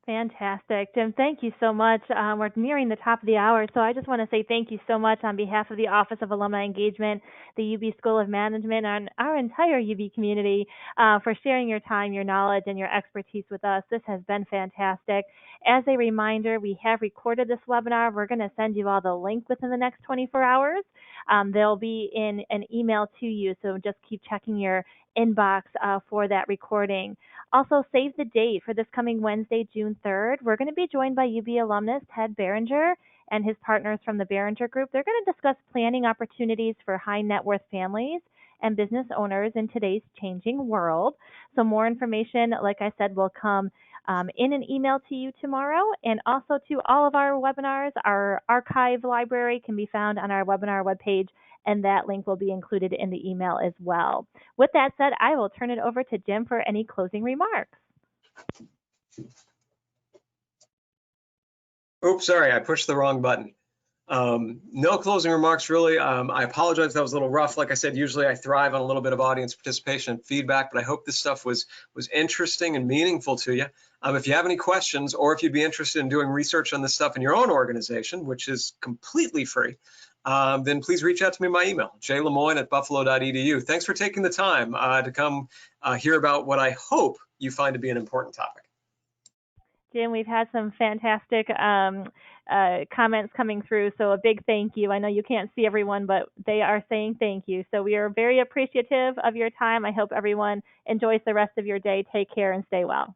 [SPEAKER 1] Fantastic. Jim, thank you so much. We're nearing the top of the hour, so I just want to say thank you so much on behalf of the Office of Alumni Engagement, the UB School of Management, and our entire UB community for sharing your time, your knowledge, and your expertise with us. This has been fantastic. As a reminder, we have recorded this webinar. We're going to send you all the link within the next 24 hours. They'll be in an email to you, so just keep checking your inbox for that recording. Also, save the date for this coming Wednesday, June 3rd. We're going to be joined by UB alumnus Ted Berenger and his partners from the Berenger Group. They're going to discuss planning opportunities for high net worth families and business owners in today's changing world. So more information, like I said, will come in an email to you tomorrow, and also to all of our webinars. Our archive library can be found on our webinar webpage, and that link will be included in the email as well. With that said, I will turn it over to Jim for any closing remarks.
[SPEAKER 2] Oops, sorry, I pushed the wrong button. No closing remarks, really. I apologize, that was a little rough. Like I said, usually I thrive on a little bit of audience participation and feedback, but I hope this stuff was interesting and meaningful to you. If you have any questions, or if you'd be interested in doing research on this stuff in your own organization, which is completely free, then please reach out to me by email, jlemoine@buffalo.edu. Thanks for taking the time to come hear about what I hope you find to be an important topic.
[SPEAKER 1] Jim, we've had some fantastic comments coming through, so a big thank you. I know you can't see everyone, but they are saying thank you. So we are very appreciative of your time. I hope everyone enjoys the rest of your day. Take care and stay well.